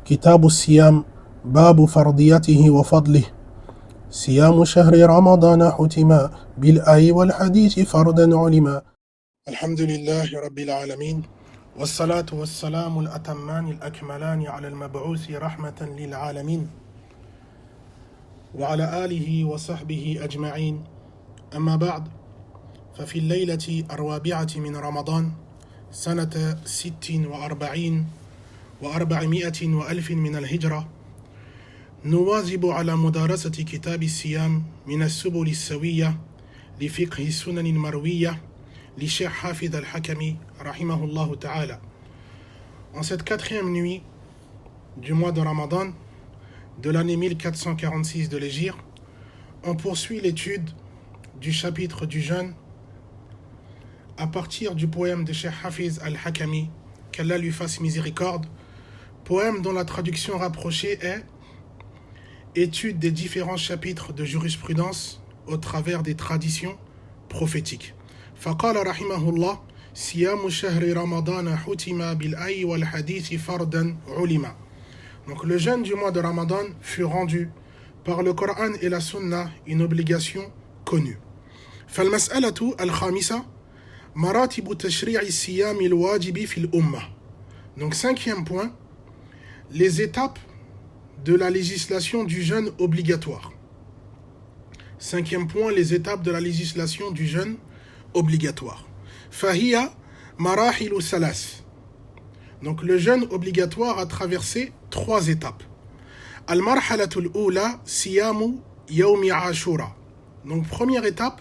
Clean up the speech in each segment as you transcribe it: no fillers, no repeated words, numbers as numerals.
كتاب الصيام باب فرضيته وفضله صيام شهر رمضان حتما بالآي والحديث فردا علما. الحمد لله رب العالمين والصلاة والسلام الأتمان الأكملان على المبعوث رحمة للعالمين وعلى آله وصحبه أجمعين. أما بعد، ففي الليلة الرابعة من رمضان سنة 46 و400 وألف من الهجرة نواظب على مدارسة كتاب الصيام من السبل السوية لفقه السنن المروية لشيخ حافظ الحكمي رحمه الله ta'ala. En cette quatrième nuit du mois de Ramadan de l'année 1446 de l'Hégire, on poursuit l'étude du chapitre du jeûne à partir du poème de Cheikh Hafiz al-Hakami, qu'Allah lui fasse miséricorde, poème dont la traduction rapprochée est étude des différents chapitres de jurisprudence au travers des traditions prophétiques. فقال رحمه الله صيام شهر رمضان حتم بالآي والحديث فردا علما. Donc le jeûne du mois de Ramadan fut rendu par le Coran et la Sunna une obligation connue. فالمسألة الخامسة مراتب تشريع الصيام الواجب في الأمة. Donc cinquième point, les étapes de la législation du jeûne obligatoire. Cinquième point, les étapes de la législation du jeûne obligatoire. Fahiya marahilu salas. Donc le jeûne obligatoire a traversé trois étapes. Al-marhalatul ula siyamu yawmi ashura. Donc première étape,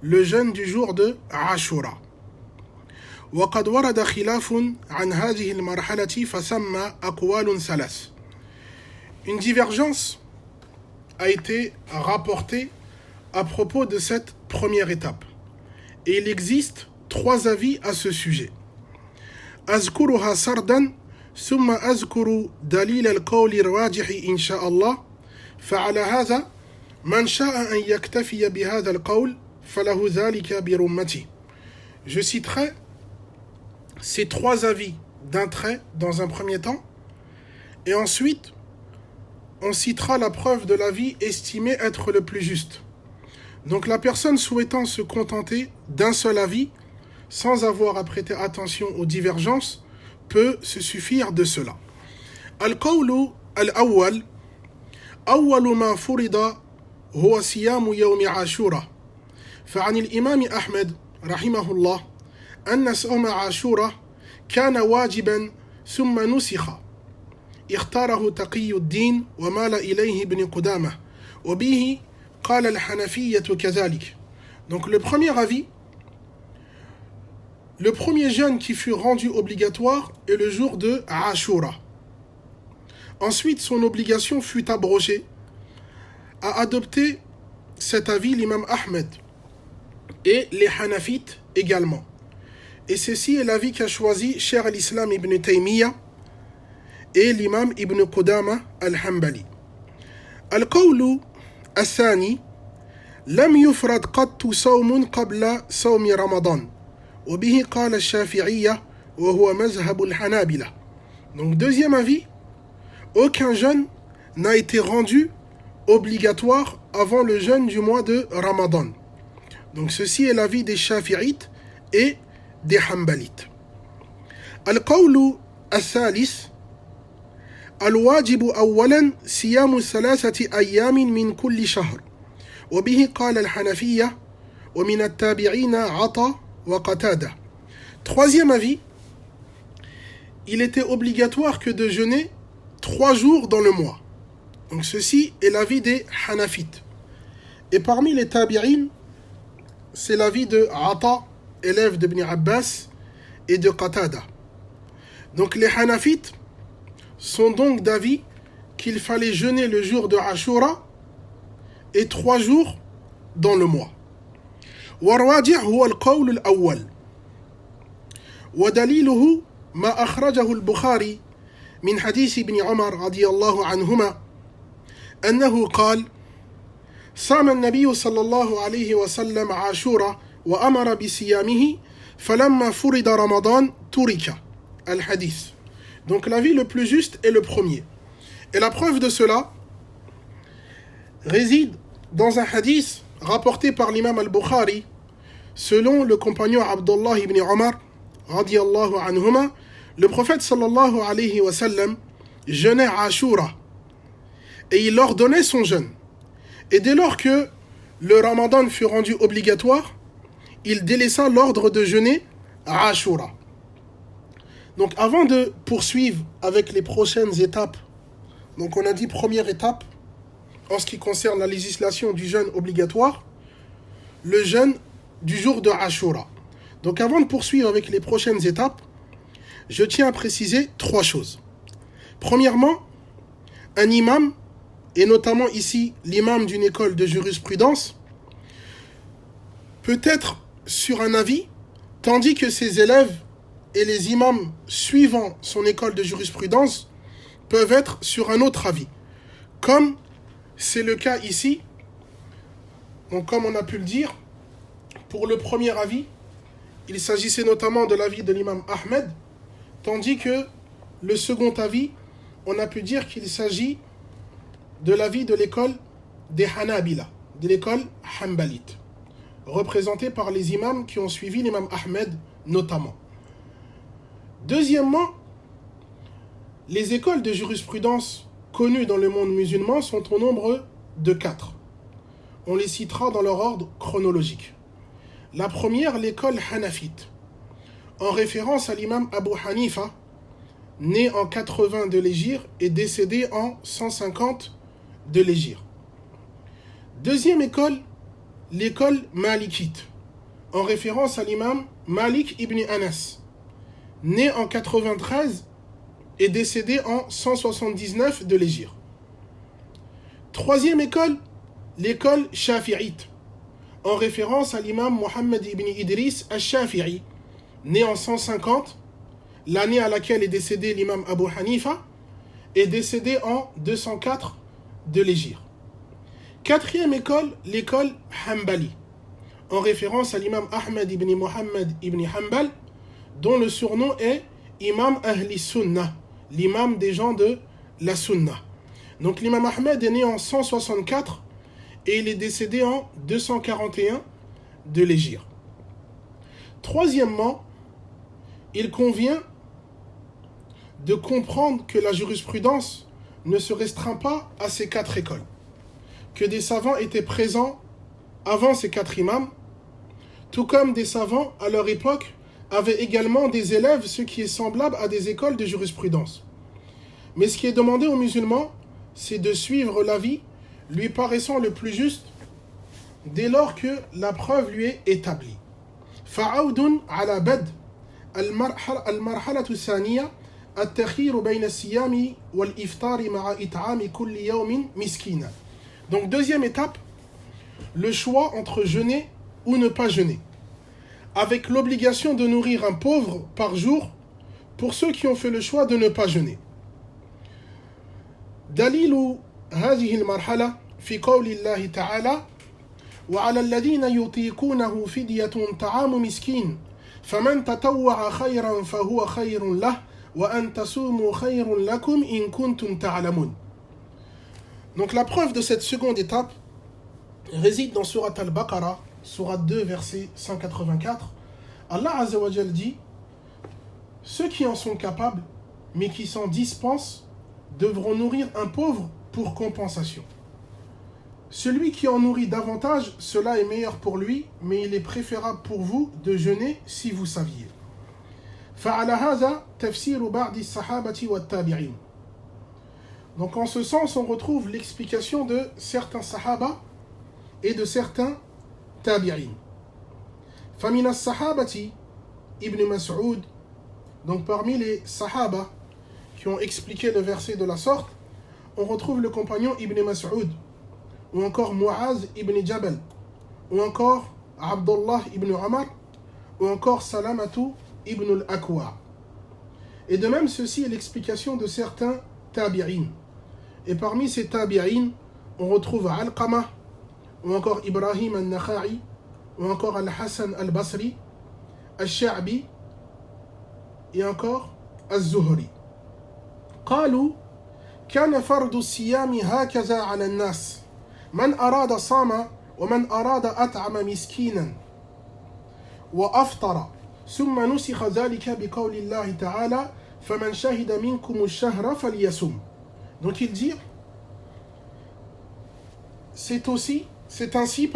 le jeûne du jour de Ashura. وقد ورد خلاف عن هذه المرحلة فسمى أقوال ثلاث. Une divergence a été rapportée à propos de cette première étape. Et il existe trois avis à ce sujet. أذكرها سردا ثم أذكر دليل القول الراجح إن شاء الله فعلى هذا من شاء أن يكتفي بهذا القول فله ذلك برمته. Je citerai ces trois avis d'un trait dans un premier temps, et ensuite on citera la preuve de l'avis estimé être le plus juste. Donc la personne souhaitant se contenter d'un seul avis, sans avoir à prêter attention aux divergences, peut se suffire de cela. Al-qawlu al-awwal awwalu ma furida huwa siyamu yawmi ashura. فعن الإمام أحمد رحمه الله أن صوم عاشوراء كان واجبا ثم نسخ اختاره تقي الدين ومال إليه ابن قدامة وبه قال الحنفية كذلك. Donc le premier avis, le premier jeûne qui fut rendu obligatoire est le jour de Ashura. Ensuite son obligation fut abrogée. A adopté cet avis l'imam Ahmed et les Hanafites également. Et ceci est l'avis qu'a choisi Cheikh al-Islam ibn Taymiyyah et l'imam ibn Qudama al-Hanbali. Al-qawlu al-thani لم يفرض قط صوم قبل صوم رمضان وبه قال الشافعية وهو مذهب الحنابلة. Donc deuxième avis, aucun jeûne n'a été rendu obligatoire avant le jeûne du mois de Ramadan. Donc ceci est l'avis des Shafi'ites et des Hanbalites. Al-qawlu al-thalith الواجب أولا صيام 3 أيام من كل شهر وبه قال الحنفية ومن التابعين عطا وقتادة. Troisième avis, il était obligatoire que de jeûner 3 jours dans le mois. Donc ceci est l'avis des Hanafites. Et parmi les tabi'in, c'est l'avis de Ata, élève d'Ibn Abbas, et de Qatada. Donc les Hanafites sont donc d'avis qu'il fallait jeûner le jour de Ashura et 3 jours dans le mois. والراجح هو القول الأول ودليله ما أخرجه البخاري من حديث ابن عمر رضي الله عنهما أنه قال صام النبي صلى الله عليه وسلم عاشورا وأمر بصيامه فلما فرض رمضان ترك الحديث. Donc l'avis le plus juste est le premier. Et la preuve de cela réside dans un hadith rapporté par l'imam al-Bukhari, selon le compagnon Abdullah ibn Omar, radiyallahu anhuma, le prophète sallallahu alayhi wa sallam jeûnait à Ashura et il ordonnait son jeûne. Et dès lors que le ramadan fut rendu obligatoire, il délaissa l'ordre de jeûner à Ashura. Donc avant de poursuivre avec les prochaines étapes, donc on a dit première étape, en ce qui concerne la législation du jeûne obligatoire, le jeûne du jour de Ashura. Donc avant de poursuivre avec les prochaines étapes, je tiens à préciser 3 choses. Premièrement, un imam, et notamment ici l'imam d'une école de jurisprudence, peut être sur un avis, tandis que ses élèves et les imams suivant son école de jurisprudence peuvent être sur un autre avis. Comme c'est le cas ici, donc comme on a pu le dire, pour le premier avis, il s'agissait notamment de l'avis de l'imam Ahmed, tandis que le second avis, on a pu dire qu'il s'agit de l'avis de l'école des Hanabila, de l'école Hanbalite, représentée par les imams qui ont suivi l'imam Ahmed notamment. Deuxièmement, les écoles de jurisprudence connues dans le monde musulman sont au nombre de 4. On les citera dans leur ordre chronologique. La première, l'école Hanafite, en référence à l'imam Abu Hanifa, né en 80 de l'Hégire et décédé en 150 de l'Hégire. Deuxième école, l'école Malikite, en référence à l'imam Malik ibn Anas, né en 93 et décédé en 179 de l'Hégire. Troisième école, l'école Shafi'ite, en référence à l'imam Mohammed ibn Idris al-Shafi'i, né en 150, l'année à laquelle est décédé l'imam Abu Hanifa, et décédé en 204 de l'Hégire. Quatrième école, l'école Hanbali, en référence à l'imam Ahmed ibn Mohammed ibn Hanbal, dont le surnom est Imam Ahli Sunnah, l'imam des gens de la Sunnah. Donc l'imam Ahmed est né en 164 et il est décédé en 241 de l'Hégire. Troisièmement, il convient de comprendre que la jurisprudence ne se restreint pas à ces 4 écoles, que des savants étaient présents avant ces 4 imams, tout comme des savants à leur époque avaient également des élèves, ce qui est semblable à des écoles de jurisprudence. Mais ce qui est demandé aux musulmans, c'est de suivre l'avis lui paraissant le plus juste dès lors que la preuve lui est établie. فعود على بدء المرحلة الثانية التخيير بين الصيام والإفطار مع إطعام كل يوم مسكينا. Donc deuxième étape, le choix entre jeûner ou ne pas jeûner, avec l'obligation de nourrir un pauvre par jour pour ceux qui ont fait le choix de ne pas jeûner. دليل هذه المرحلة في قول الله تعالى وعلى الذين يطيقونه فدية طعام مسكين فمن تطوع خيرا فهو خير له وأن تصوموا خير لكم إن كنتم تعلمون. Donc la preuve de cette seconde étape réside dans Surat al-Baqarah, Surat 2, verset 184. Allah Azza wa Jal dit: ceux qui en sont capables, mais qui s'en dispensent, devront nourrir un pauvre pour compensation. Celui qui en nourrit davantage, cela est meilleur pour lui, mais il est préférable pour vous de jeûner si vous saviez. فعلى هذا تفسير بعض الصحابة والتابعين. Donc en ce sens, on retrouve l'explication de certains sahaba et de certains tabi'in. فمن الصحابة Ibn Mas'ud, donc parmi les sahaba qui ont expliqué le verset de la sorte, on retrouve le compagnon Ibn Mas'ud, ou encore Mu'az ibn Jabal, ou encore Abdullah ibn Omar, ou encore Salamatu ibn al-Akwa. Et de même, ceci est l'explication de certains tabi'in. Et parmi ces tabi'in, on retrouve Alqama, ou encore Ibrahim al-Nakha'i, ou encore Al-Hassan al-Basri, Al-Sha'bi, et encore Al-Zuhri. قالوا كان فرض الصيام هكذا على الناس من أراد صام ومن أراد أطعم مسكينا وأفطر ثم نسخ ذلك بقول الله تعالى فمن شهد منكم الشهر فليصم. Donc il dit c'est ainsi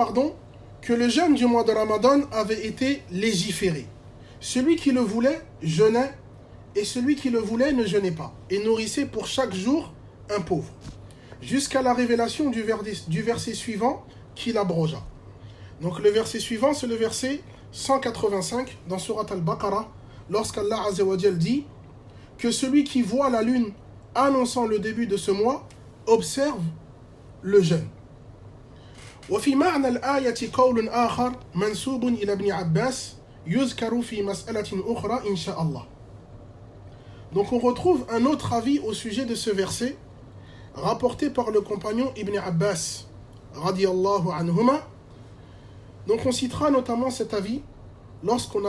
que le jeûne du mois de Ramadan avait été légiféré. Celui qui le voulait jeûnait et celui qui le voulait ne jeûnait pas et nourrissait pour chaque jour un pauvre jusqu'à la révélation du verset suivant qui l'abrogea. Donc le verset suivant c'est le verset 185 dans Surat Al-Baqarah lorsqu'Allah Azza wa Jal dit que celui qui voit la lune annonçant le début de ce mois observe le jeûne. وفي معنى الآية قول آخر منسوب إلى ابن عباس يذكر في مسألة أخرى إن شاء الله. Donc on retrouve un autre avis au sujet de ce verset rapporté par le compagnon Ibn Abbas radiyallahu anhuma. Donc on citera notamment cet avis lorsqu'on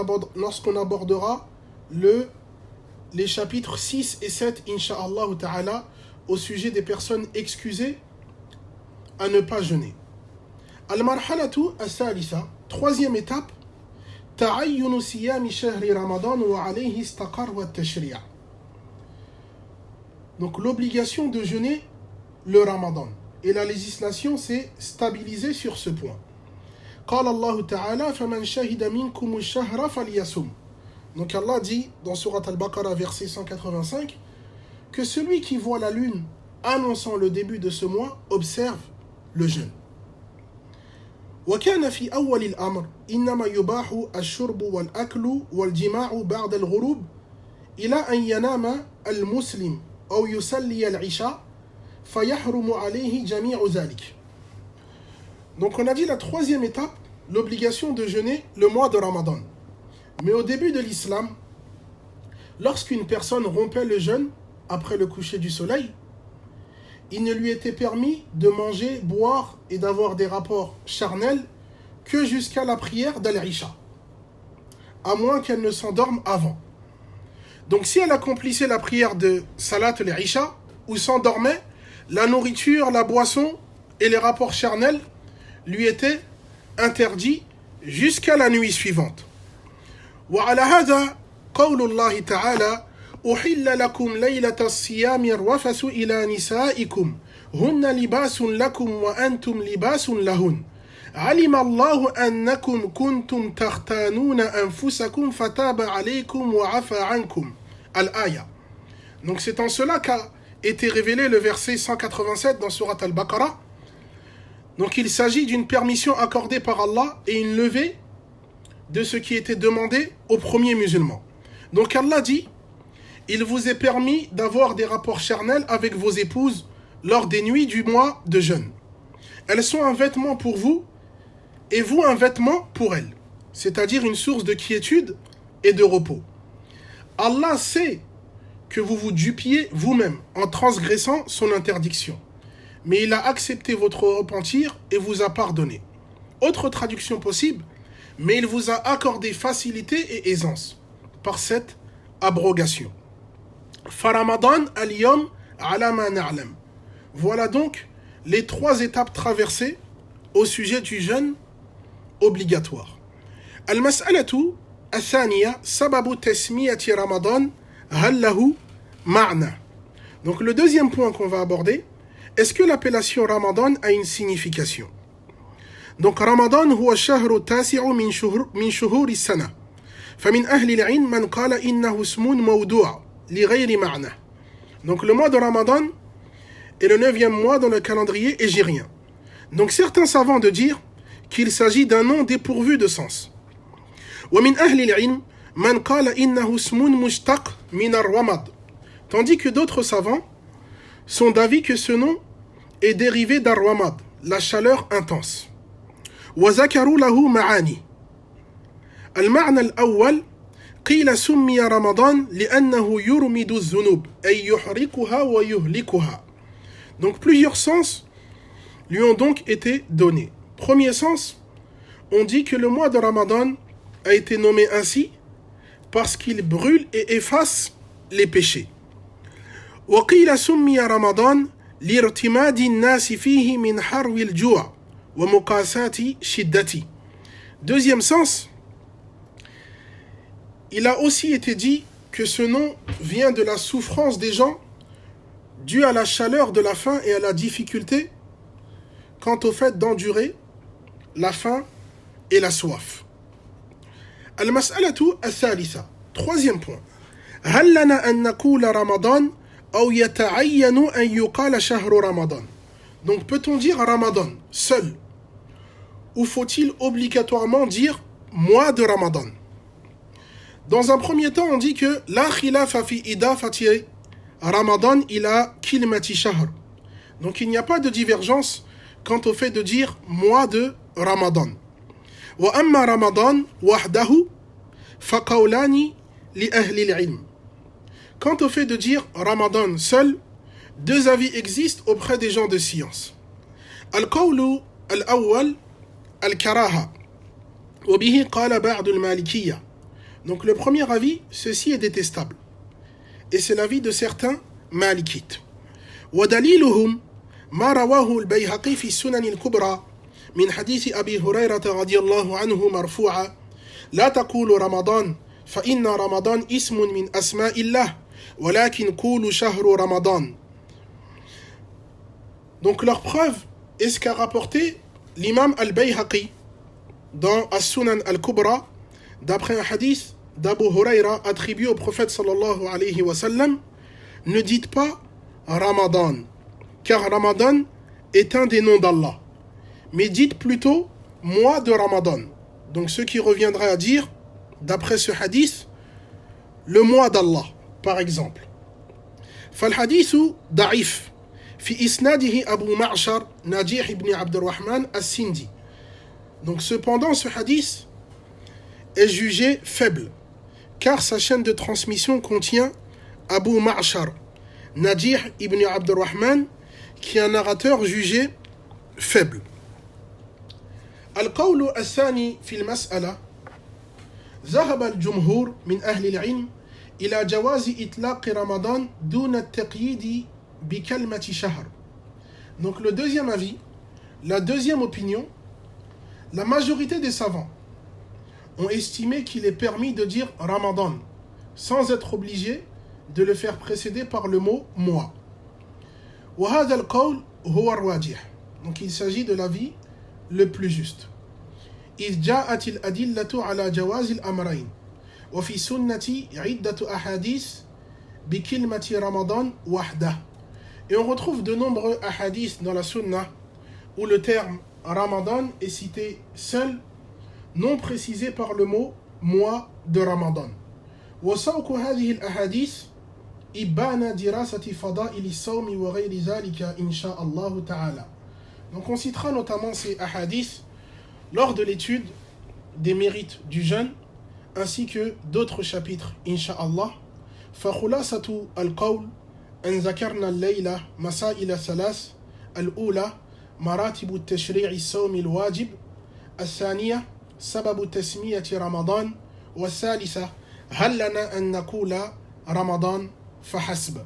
abordera les chapitres 6 et 7 insha'Allah ta'ala au sujet des personnes excusées à ne pas jeûner. Al-marhalatu as-salisa, troisième étape, ta'ayyunu siyami shahri ramadan wa alayhi istaqar wa tashri'. Donc l'obligation de jeûner le ramadan. Et la législation s'est stabilisée sur ce point. قال الله تعالى فمن شهد منكم الشهر فليصم. Donc Allah dit dans Surat Al-Baqarah verset 185 que celui qui voit la lune annonçant le début de ce mois observe le jeûne. وكان في أول الأمر إنما يباح الشرب والأكل والجماع بعد الغروب إلى أن ينام المسلم أو يصلي العشاء فيحرم عليه جميع ذلك. Donc on a dit la troisième étape, l'obligation de jeûner le mois de Ramadan. Mais au début de l'islam, lorsqu'une personne rompait le jeûne après le coucher du soleil, il ne lui était permis de manger, boire et d'avoir des rapports charnels que jusqu'à la prière d'Al-Isha, à moins qu'elle ne s'endorme avant. Donc si elle accomplissait la prière de Salat al-Isha ou s'endormait, la nourriture, la boisson et les rapports charnels lui étaient interdits jusqu'à la nuit suivante. وعلى هذا قول الله تعالى أحل لكم ليلة الصيام الرفث إلى نسائكم هن لباس لكم وأنتم لباس لهن علم الله أنكم كنتم تختانون أنفسكم فتاب عليكم وعفى عنكم الآية. Donc c'est en cela qu'a été révélé le verset 187 dans Surat Al-Baqarah. Donc il s'agit d'une permission accordée par Allah et une levée de ce qui était demandé aux premiers musulmans. Donc Allah dit, il vous est permis d'avoir des rapports charnels avec vos épouses lors des nuits du mois de jeûne. Elles sont un vêtement pour vous et vous un vêtement pour elles, c'est-à-dire une source de quiétude et de repos. Allah sait que vous vous dupiez vous-même en transgressant son interdiction, mais il a accepté votre repentir et vous a pardonné. Autre traduction possible, mais il vous a accordé facilité et aisance par cette abrogation. Faramadan al-yom ala ma na'lam. Voilà donc les trois étapes traversées au sujet du jeûne obligatoire. Al-mas'alatu al-thaniya sababu tasmiyati Ramadan hal lahu ma'na. Donc le deuxième point qu'on va aborder, est-ce que l'appellation Ramadan a une signification? Donc Ramadan huwa الشهر التاسع من شهور السنة فمن أهل العلم من قال إنه اسم موضوع لغير معنى. Donc le mois de Ramadan est le 9e mois dans le calendrier hégirien. Donc certains savants de dire qu'il s'agit d'un nom dépourvu de sens. ومن أهل العلم من قال إنه اسم مشتق من الرمد. Tandis que d'autres savants sont d'avis que ce nom est dérivé d'ar-ramad, la chaleur intense. وذكروا له معاني. المعنى الأول قيل سمي رمضان لأنه يرمد الذنوب أي يحرقها ويهلكها. Donc plusieurs sens lui ont donc été donnés. Premier sens, on dit que le mois de Ramadan a été nommé ainsi parce qu'il brûle et efface les péchés. وقيل سمي رمضان لارتماد الناس فيه من حرو الجوع ومقاسات شدته. Deuxième sens, il a aussi été dit que ce nom vient de la souffrance des gens due à la chaleur de la faim et à la difficulté quant au fait d'endurer la faim et la soif. Al-mas'alatu al-thalitha. Troisième point. هل لنا أن نقول رمضان أو يتعين أن يقال شهر رمضان. Donc peut-on dire Ramadan seul ou faut-il obligatoirement dire mois de Ramadan? Dans un premier temps, on dit que la khilafa fi idafati Ramadan ila kilmati shahr. Donc il n'y a pas de divergence quant au fait de dire mois de Ramadan. Wa amma Ramadan wahdahu fa qawlani li ahli al-ilm. Quant au fait de dire Ramadan seul, deux avis existent auprès des gens de science. Al-qawlu al-awwal al-karaha wa bihi qala ba'd al-malikiyya. Donc le premier avis, ceci est détestable. Et c'est l'avis de certains malikites. ودليلهم ما رواه البيهقي في السنن الكبرى من حديث أبي هريرة رضي الله عنه مرفوعا لا تقولوا رمضان فإن رمضان اسم من أسماء الله ولكن قولوا شهر رمضان. Donc leur preuve est ce qu'a rapporté l'imam al-Bayhaqi dans As-Sunan al-Kubra d'après un hadith d'Abu Huraira attribué au prophète sallallahu alayhi wa sallam. Ne dites pas Ramadan, car Ramadan est un des noms d'Allah, mais dites plutôt mois de Ramadan. Donc ce qui reviendra à dire, d'après ce hadith, le mois d'Allah, par exemple. فالحديث ضعيف في إسناده أبو معشر نجيح بن عبد الرحمن السندي. Donc cependant ce hadith est jugé faible, car sa chaîne de transmission contient Abu Ma'shar, Najih ibn Abdurrahman, qui est un narrateur jugé faible. القول الثاني في المسألة ذهب الجمهور من أهل العلم إلى جواز إطلاق رمضان دون التقييد بكلمة شهر. Donc le deuxième avis, la deuxième opinion, la majorité des savants ont estimé qu'il est permis de dire Ramadan sans être obligé de le faire précéder par le mot mois. وهذا القول هو الراجح. Donc il s'agit de l'avis le plus juste. إذ جاءت الأدلة على جواز الأمرين وفي سنة عدة أحاديث بكلمة رمضان وحده. Et on retrouve de nombreux ahadiths dans la sunna où le terme Ramadan est cité seul, non précisé par le mot mois de Ramadan. وسوق هذه الأحاديث إبان دراسة فضائل الصوم وغير ذلك إن شاء الله تعالى. Donc on citera notamment ces ahadiths lors de l'étude des mérites du jeûne ainsi que d'autres chapitres Inch'Allah. فخلاصة القول أن ذكرنا الليلة مسائل ثلاث. الأولى مراتب التشريع الصوم الواجب، الثانية سبب تسمية رمضان، والثالثة هل لنا أن نقول رمضان فحسب.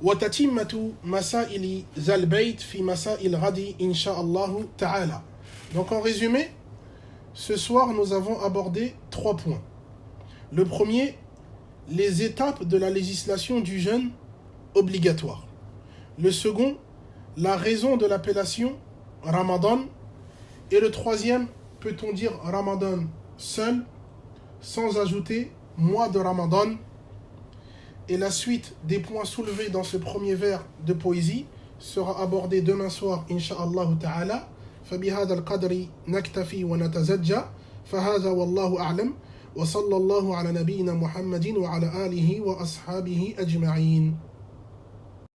وتتمة مسائل ذا البيت في مسائل غد إن شاء الله تعالى. Donc en résumé, ce soir nous avons abordé 3 points. Le premier, les étapes de la législation du jeûne obligatoire. Le second, la raison de l'appellation Ramadan. Et le troisième, peut-on dire Ramadan seul, sans ajouter mois de Ramadan. Et la suite des points soulevés dans ce premier vers de poésie sera abordée demain soir, Inch'Allah ta'ala. فبهذا القدر نكتفي ونتزجى فهذا والله أعلم وصلى الله على نبينا محمد وعلى آله وأصحابه أجمعين.